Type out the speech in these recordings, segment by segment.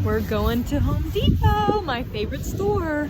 We're going to Home Depot, my favorite store.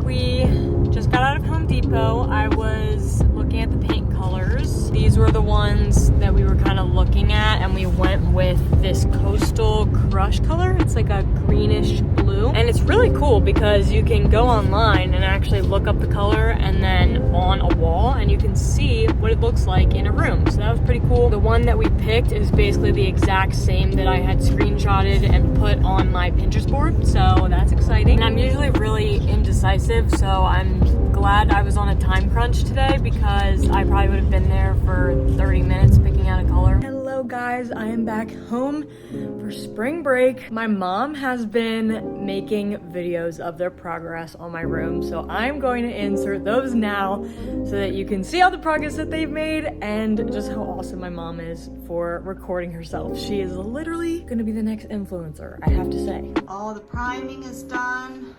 We just got out of Home Depot. I was looking at the paint colors. These were the ones that we were kind of looking at, and we went with this Coastal Crush color. It's like a greenish blue, and it's really cool because you can go online and actually look up the color and then on a wall, and you can see what it looks like in a room. So that was pretty cool. The one that we picked is basically the exact same that I had screenshotted and put on my Pinterest board, so that's exciting. And I'm usually really indecisive, so I'm glad I was on a time crunch today because I probably would have been there for 30 minutes picking out a color. Hello guys, I am back home for spring break. My mom has been making videos of their progress on my room, so I'm going to insert those now so that you can see all the progress that they've made and just how awesome my mom is for recording herself. She is literally going to be the next influencer, I have to say. All the priming is done.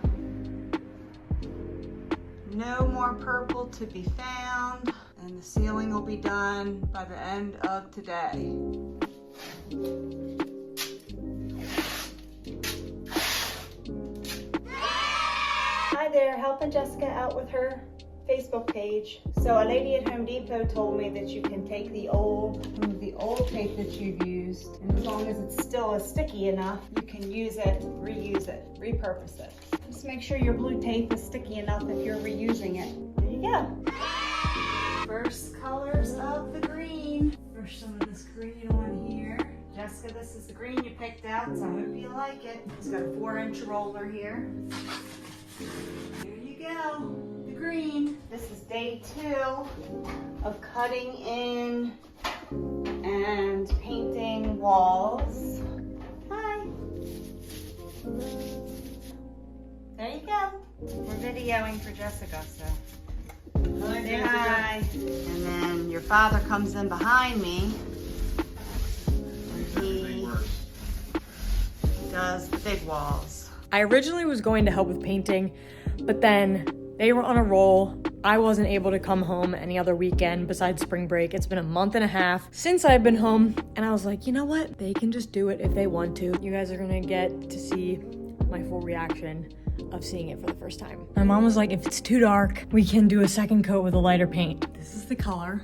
No more purple to be found, and the ceiling will be done by the end of today. Hi there, helping Jessica out with her Facebook page. So a lady at Home Depot told me that you can take the old tape that you've used, and as long as it's still sticky enough, you can use it, reuse it, repurpose it. Just make sure your blue tape is sticky enough if you're reusing it. There you go. First colors of the green. First some of this green on here. Jessica, this is the green you picked out, so I hope you like it. It's got a 4-inch roller here. There you go, the green. This is day 2 of cutting in and painting walls. Hi. There you go. We're videoing for Jessica, so. Say hi. And then your father comes in behind me. And he does the big walls. I originally was going to help with painting, but then they were on a roll. I wasn't able to come home any other weekend besides spring break. It's been a month and a half since I've been home, and I was like, you know what? They can just do it if they want to. You guys are gonna get to see my full reaction of seeing it for the first time. My mom was like, if it's too dark, we can do a second coat with a lighter paint. This is the color.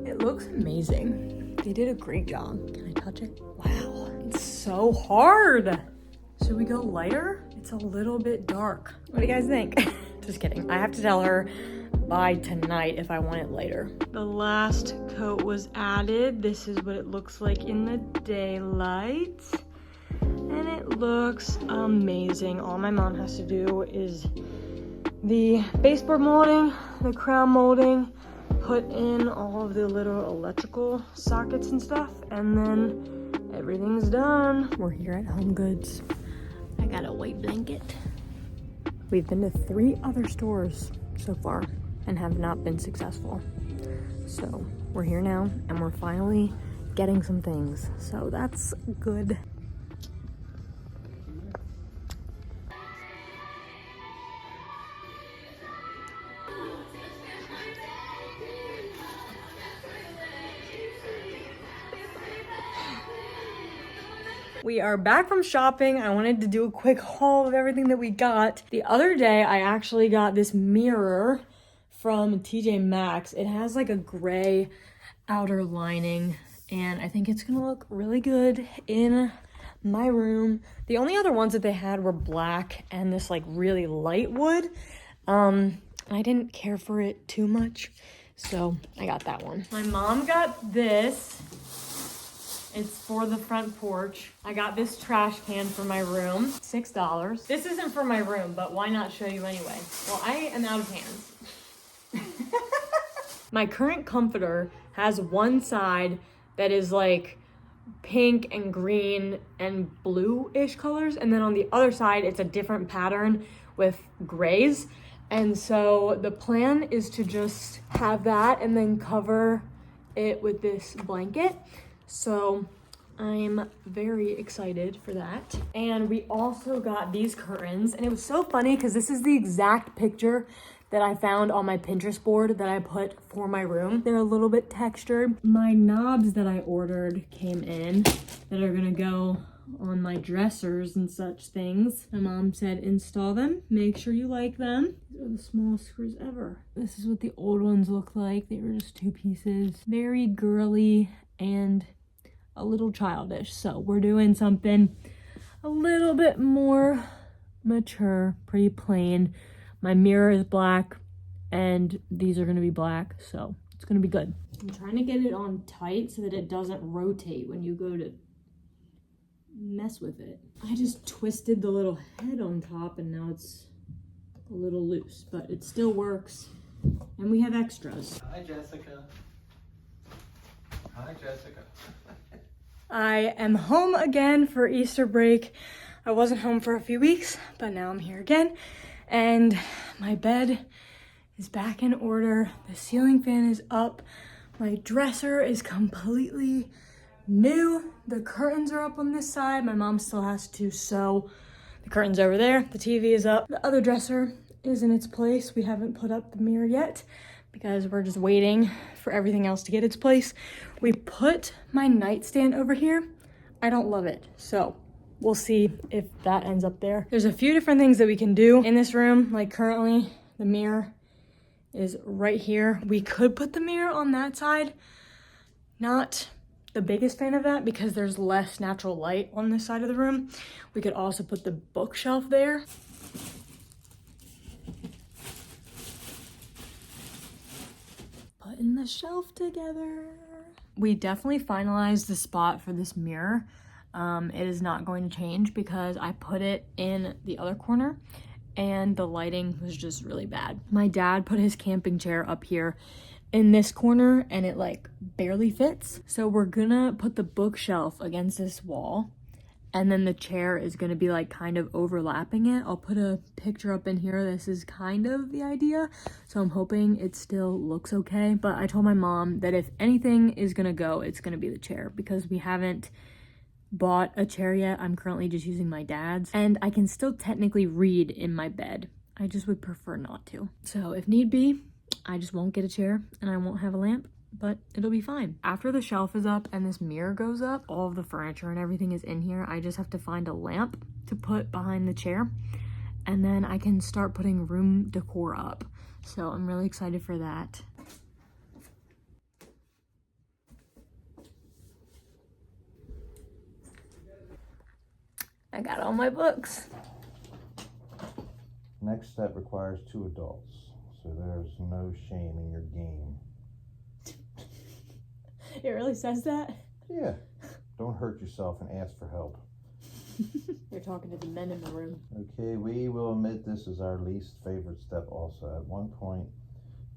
It looks amazing. They did a great job. Can I touch it? Wow, it's so hard. Should we go lighter? It's a little bit dark. What do you guys think? Just kidding. I have to tell her by tonight if I want it lighter. The last coat was added. This is what it looks like in the daylight. And it looks amazing. All my mom has to do is the baseboard molding, the crown molding, put in all of the little electrical sockets and stuff, and then everything's done. We're here at Home Goods. I got a white blanket. We've been to 3 other stores so far and have not been successful. So we're here now and we're finally getting some things. So that's good. We are back from shopping. I wanted to do a quick haul of everything that we got. The other day, I actually got this mirror from TJ Maxx. It has like a gray outer lining, and I think it's gonna look really good in my room. The only other ones that they had were black and this like really light wood. I didn't care for it too much, so I got that one. My mom got this. It's for the front porch. I got this trash can for my room, $6. This isn't for my room, but why not show you anyway? Well, I am out of hands. My current comforter has one side that is like pink and green and blue-ish colors, and then on the other side, it's a different pattern with grays. And so the plan is to just have that and then cover it with this blanket. So I'm very excited for that. And we also got these curtains, and it was so funny because this is the exact picture that I found on my Pinterest board that I put for my room. They're a little bit textured. My knobs that I ordered came in that are gonna go on my dressers and such things. My mom said install them, make sure you like them. These are the smallest screws ever. This is what the old ones look like. They were just 2 pieces. Very girly and a little childish. So we're doing something a little bit more mature, pretty plain. My mirror is black and these are gonna be black, so it's gonna be good. I'm trying to get it on tight so that it doesn't rotate when you go to mess with it. I just twisted the little head on top and now it's a little loose, but it still works. And we have extras. Hi, Jessica. Hi, Jessica. I am home again for Easter break. I wasn't home for a few weeks, but now I'm here again. And my bed is back in order. The ceiling fan is up. My dresser is completely new. The curtains are up on this side. My mom still has to sew the curtains over there. The TV is up. The other dresser is in its place. We haven't put up the mirror yet because we're just waiting for everything else to get its place. We put my nightstand over here. I don't love it, so we'll see if that ends up there. There's a few different things that we can do in this room. Like currently, the mirror is right here. We could put the mirror on that side. Not the biggest fan of that because there's less natural light on this side of the room. We could also put the bookshelf there. Putting the shelf together. We definitely finalized the spot for this mirror. It is not going to change because I put it in the other corner and the lighting was just really bad. My dad put his camping chair up here in this corner and it like barely fits. So we're gonna put the bookshelf against this wall and then the chair is gonna be like kind of overlapping it. I'll put a picture up in here. This is kind of the idea. So I'm hoping it still looks okay. But I told my mom that if anything is gonna go, it's gonna be the chair because we haven't bought a chair yet. I'm currently just using my dad's and I can still technically read in my bed. I just would prefer not to. So if need be, I just won't get a chair and I won't have a lamp, but it'll be fine. After the shelf is up and this mirror goes up, all of the furniture and everything is in here. I just have to find a lamp to put behind the chair and then I can start putting room decor up. So I'm really excited for that. I got all my books. Next step requires 2 adults, so there's no shame in your game. It really says that? Yeah. Don't hurt yourself and ask for help. You're talking to the men in the room. Okay, we will admit this is our least favorite step also. At one point,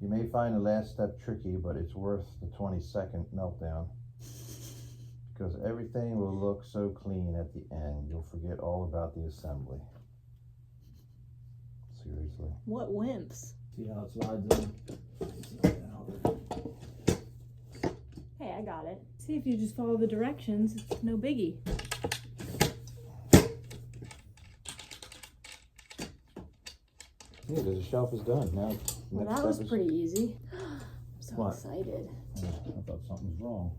you may find the last step tricky, but it's worth the 20-second meltdown. Because everything will look so clean at the end, you'll forget all about the assembly. Seriously. What wimps? See how it slides in? Hey, I got it. See, if you just follow the directions, it's no biggie. Yeah, the shelf is done. Now, Well, that was pretty easy. I'm so What? excited. Yeah, I thought something was wrong.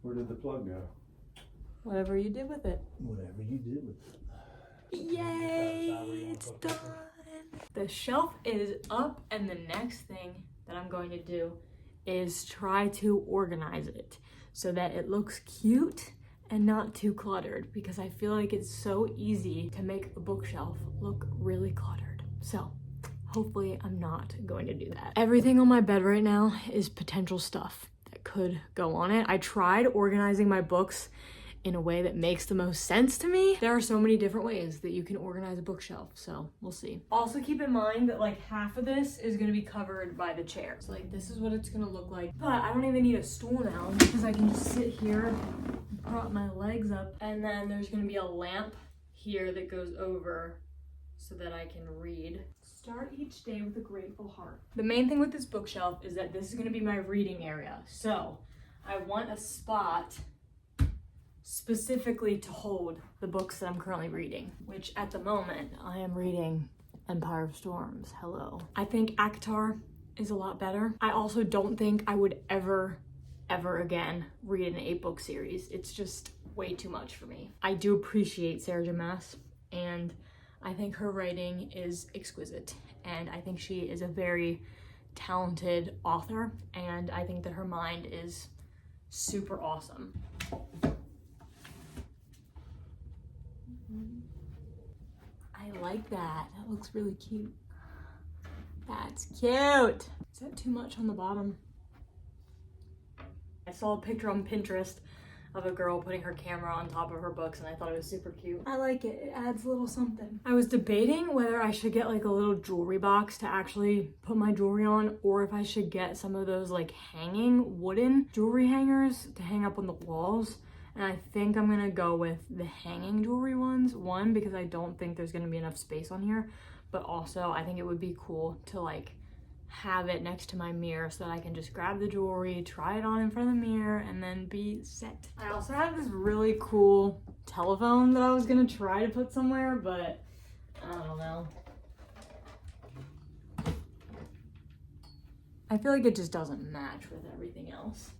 Where did the plug go? Whatever you did with it. Whatever you did with it. Yay, it's done. The shelf is up and the next thing that I'm going to do is try to organize it so that it looks cute and not too cluttered because I feel like it's so easy to make a bookshelf look really cluttered. So hopefully I'm not going to do that. Everything on my bed right now is potential stuff that could go on it. I tried organizing my books in a way that makes the most sense to me. There are so many different ways that you can organize a bookshelf, so we'll see. Also keep in mind that like half of this is gonna be covered by the chair. So like this is what it's gonna look like. But I don't even need a stool now because I can just sit here and prop my legs up. And then there's gonna be a lamp here that goes over so that I can read. Start each day with a grateful heart. The main thing with this bookshelf is that this is gonna be my reading area. So I want a spot specifically to hold the books that I'm currently reading, which at the moment I am reading Empire of Storms. Hello. I think ACOTAR is a lot better. I also don't think I would ever again read an 8-book series. It's just way too much for me. I do appreciate Sarah J. Maas, and I think her writing is exquisite, and I think she is a very talented author, and I think that her mind is super awesome. I like that. That looks really cute. That's cute. Is that too much on the bottom? I saw a picture on Pinterest of a girl putting her camera on top of her books, and I thought it was super cute. I like it. It adds a little something. I was debating whether I should get like a little jewelry box to actually put my jewelry on, or if I should get some of those like hanging wooden jewelry hangers to hang up on the walls. And I think I'm gonna go with the hanging jewelry ones. One, because I don't think there's gonna be enough space on here, but also I think it would be cool to like have it next to my mirror so that I can just grab the jewelry, try it on in front of the mirror, and then be set. I also have this really cool telephone that I was gonna try to put somewhere, but I don't know. I feel like it just doesn't match with everything else.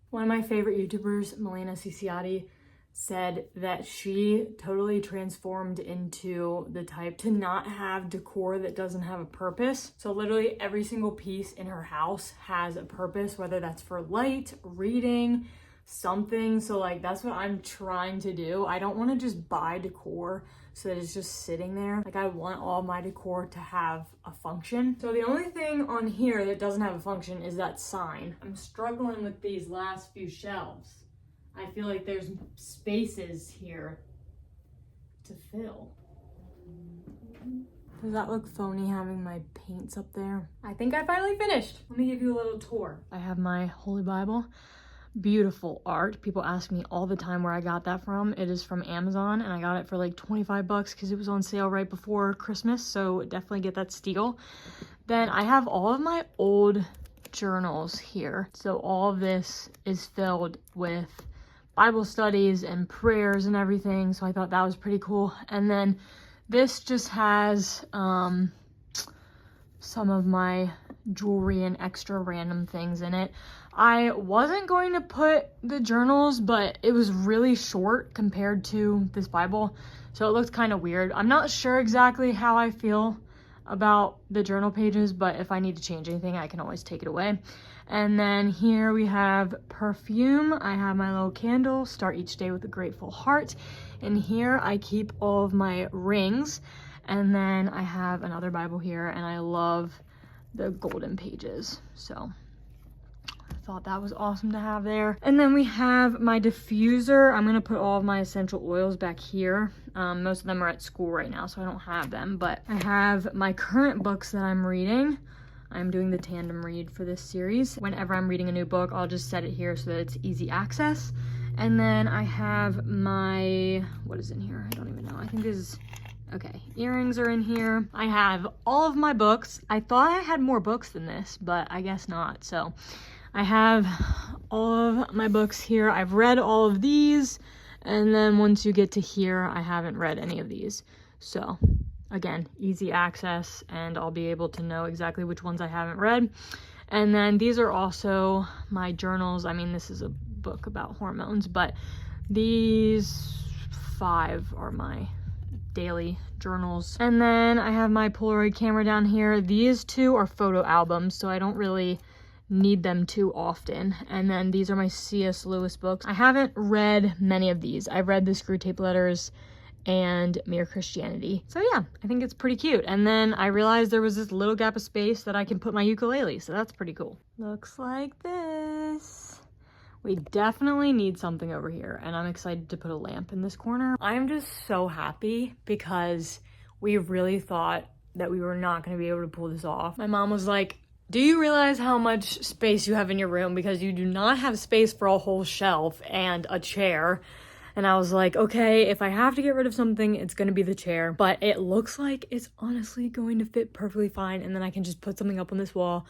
One of my favorite YouTubers, Melina Ciciotti, said that she totally transformed into the type to not have decor that doesn't have a purpose. So literally every single piece in her house has a purpose, whether that's for light, reading, something. So like that's what I'm trying to do. I don't want to just buy decor so that it's just sitting there. Like I want all my decor to have a function. So the only thing on here that doesn't have a function is that sign. I'm struggling with these last few shelves. I feel like there's spaces here to fill. Does that look phony having my paints up there? I think I finally finished. Let me give you a little tour. I have my Holy Bible. Beautiful art. People ask me all the time where I got that from. It is from Amazon, and I got it for like 25 bucks because it was on sale right before Christmas, so definitely get that steal. Then I have all of my old journals here. So all of this is filled with Bible studies and prayers and everything, so I thought that was pretty cool. And then this just has some of my jewelry and extra random things in it. I wasn't going to put the journals, but it was really short compared to this Bible, so it looked kind of weird. I'm not sure exactly how I feel about the journal pages, but if I need to change anything, I can always take it away. And then here we have perfume. I have my little candle, start each day with a grateful heart. And here I keep all of my rings. And then I have another Bible here, and I love the golden pages. So I thought that was awesome to have there. And then we have my diffuser. I'm gonna put all of my essential oils back here. Most of them are at school right now, so I don't have them, but I have my current books that I'm reading. I'm doing the tandem read for this series. Whenever I'm reading a new book, I'll just set it here so that it's easy access. And then I have my, what is in here? I don't even know. I think this is, okay, earrings are in here. I have all of my books. I thought I had more books than this, but I guess not. So I have all of my books here. I've read all of these. And then once you get to here, I haven't read any of these. So again, easy access, and I'll be able to know exactly which ones I haven't read. And then these are also my journals. I mean, this is a book about hormones, but these 5 are my daily journals. And then I have my Polaroid camera down here. These 2 are photo albums, so I don't really need them too often. And then these are my C.S. Lewis books. I haven't read many of these. I've read the Screw Tape Letters and Mere Christianity. So yeah, I think it's pretty cute. And then I realized there was this little gap of space that I can put my ukulele, so that's pretty cool. Looks like this. We definitely need something over here, and I'm excited to put a lamp in this corner. I'm just so happy because we really thought that we were not going to be able to pull this off. My mom was like, do you realize how much space you have in your room, because you do not have space for a whole shelf and a chair? And I was like, okay, if I have to get rid of something, it's gonna be the chair. But it looks like it's honestly going to fit perfectly fine. And then I can just put something up on this wall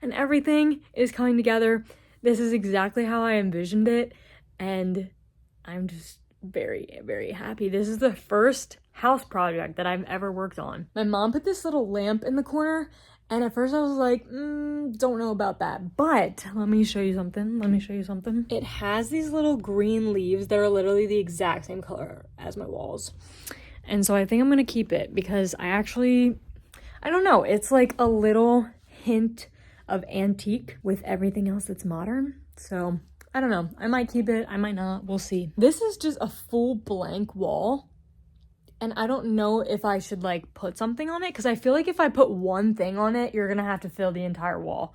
and everything is coming together. This is exactly how I envisioned it. And I'm just very, very happy. This is the first house project that I've ever worked on. My mom put this little lamp in the corner, and at first I was like, don't know about that. But let me show you something. It has these little green leaves that are literally the exact same color as my walls. And so I think I'm gonna keep it because I don't know, it's like a little hint of antique with everything else that's modern. So I don't know, I might keep it, I might not, we'll see. This is just a full blank wall. And I don't know if I should like put something on it because I feel like if I put one thing on it, you're gonna have to fill the entire wall.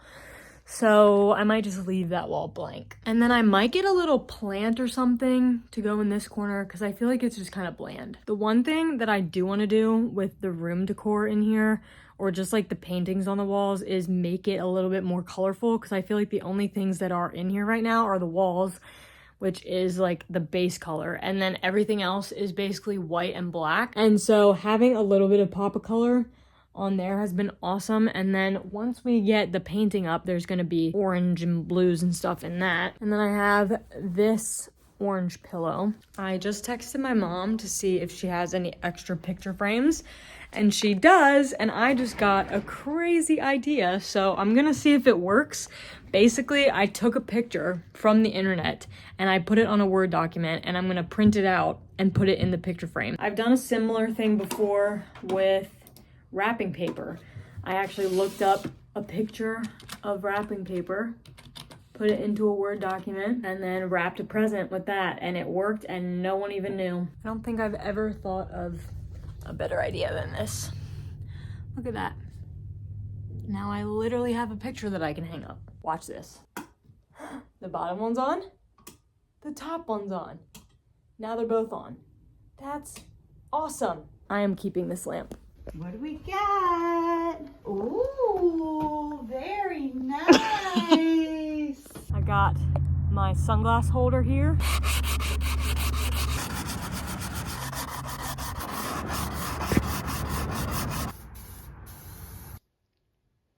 So I might just leave that wall blank. And then I might get a little plant or something to go in this corner because I feel like it's just kind of bland. The one thing that I do want to do with the room decor in here, or just like the paintings on the walls, is make it a little bit more colorful because I feel like the only things that are in here right now are the walls, which is like the base color, and then everything else is basically white and black. And so having a little bit of pop of color on there has been awesome. And then once we get the painting up, there's gonna be orange and blues and stuff in that. And then I have this orange pillow. I just texted my mom to see if she has any extra picture frames, and she does, and I just got a crazy idea, so I'm gonna see if it works. Basically, I took a picture from the internet and I put it on a Word document, and I'm gonna print it out and put it in the picture frame. I've done a similar thing before with wrapping paper. I actually looked up a picture of wrapping paper, put it into a Word document, and then wrapped a present with that, and it worked and no one even knew. I don't think I've ever thought of a better idea than this. Look at that. Now I literally have a picture that I can hang up. Watch this. The bottom one's on, the top one's on. Now they're both on. That's awesome. I am keeping this lamp. What do we got? Ooh, very nice. I got my sunglass holder here.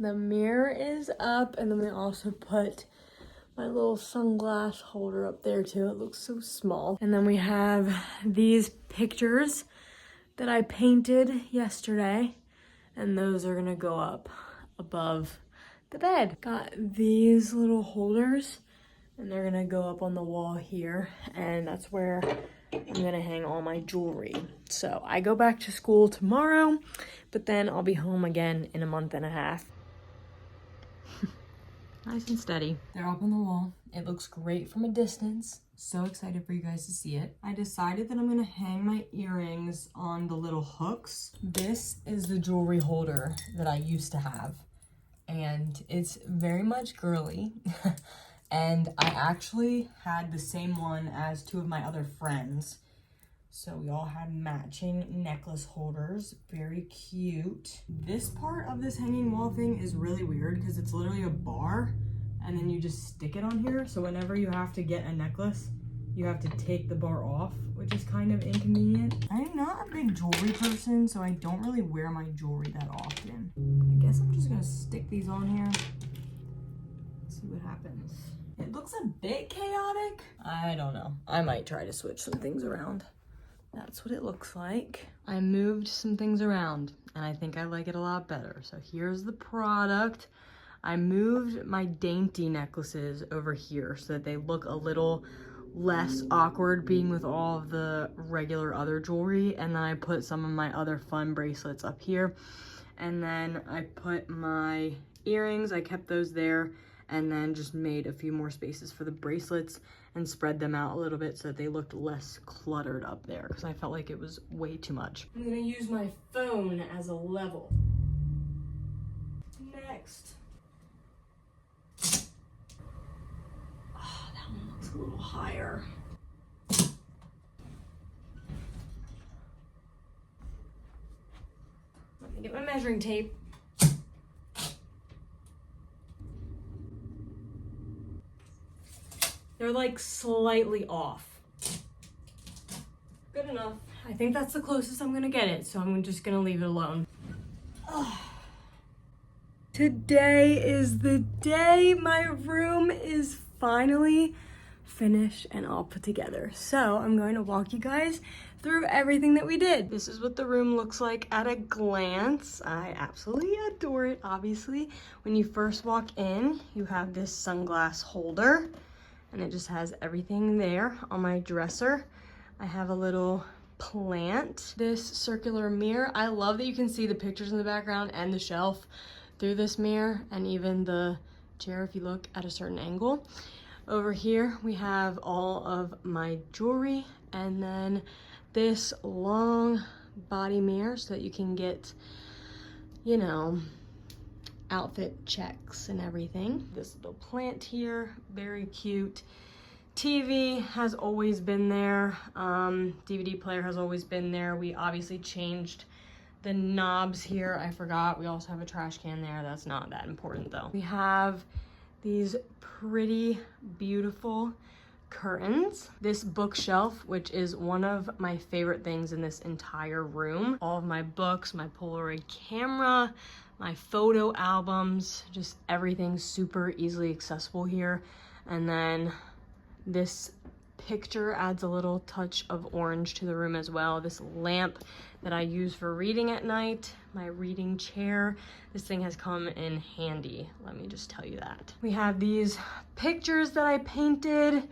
The mirror is up, and then we also put my little sunglass holder up there too. It looks so small. And then we have these pictures that I painted yesterday, and those are gonna go up above the bed. Got these little holders, and they're gonna go up on the wall here, and that's where I'm gonna hang all my jewelry. So I go back to school tomorrow, but then I'll be home again in a month and a half. Nice and steady. They're up on the wall. It looks great from a distance. So excited for you guys to see it. I decided that I'm gonna hang my earrings on the little hooks. This is the jewelry holder that I used to have, and it's very much girly. And I actually had the same one as two of my other friends. So we all had matching necklace holders, very cute. This part of this hanging wall thing is really weird because it's literally a bar and then you just stick it on here. So whenever you have to get a necklace, you have to take the bar off, which is kind of inconvenient. I am not a big jewelry person, so I don't really wear my jewelry that often. I guess I'm just gonna stick these on here, see what happens. It looks a bit chaotic. I don't know. I might try to switch some things around. That's what it looks like. I moved some things around and I think I like it a lot better. So here's the product. I moved my dainty necklaces over here so that they look a little less awkward being with all of the regular other jewelry. And then I put some of my other fun bracelets up here. And then I put my earrings, I kept those there, and then just made a few more spaces for the bracelets and spread them out a little bit so that they looked less cluttered up there because I felt like it was way too much. I'm gonna use my phone as a level. Next. Oh, that one looks a little higher. Let me get my measuring tape. They're like slightly off. Good enough. I think that's the closest I'm gonna get it, so I'm just gonna leave it alone. Oh. Today is the day my room is finally finished and all put together. So I'm going to walk you guys through everything that we did. This is what the room looks like at a glance. I absolutely adore it, obviously. When you first walk in, you have this sunglass holder, and it just has everything there. On my dresser, I have a little plant. This circular mirror, I love that you can see the pictures in the background and the shelf through this mirror, and even the chair if you look at a certain angle. Over here, we have all of my jewelry, and then this long body mirror so that you can get, you know, outfit checks and everything. This little plant here, very cute. TV has always been there. DVD player has always been there. We obviously changed the knobs here. I forgot. We also have a trash can there. That's not that important though. We have these pretty, beautiful curtains. This bookshelf, which is one of my favorite things in this entire room. All of my books, my Polaroid camera, my photo albums, just everything super easily accessible here. And then this picture adds a little touch of orange to the room as well. This lamp that I use for reading at night, my reading chair. This thing has come in handy, let me just tell you that. We have these pictures that I painted,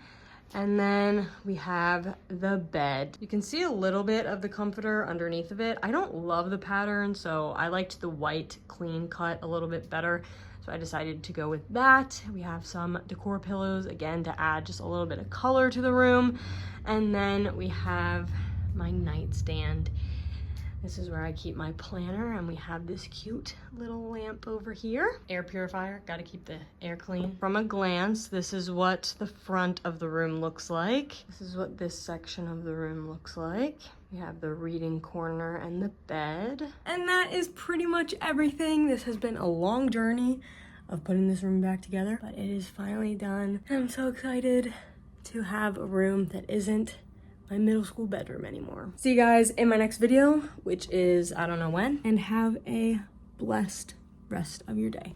and then we have the bed. You can see a little bit of the comforter underneath of it. I don't love the pattern, so I liked the white clean cut a little bit better. So I decided to go with that. We have some decor pillows, again, to add just a little bit of color to the room. And then we have my nightstand. This is where I keep my planner, and we have this cute little lamp over here. Air purifier, gotta keep the air clean. From a glance, this is what the front of the room looks like. This is what this section of the room looks like. We have the reading corner and the bed. And that is pretty much everything. This has been a long journey of putting this room back together, but it is finally done. I'm so excited to have a room that isn't my middle school bedroom anymore. See you guys in my next video, which is I don't know when, and have a blessed rest of your day.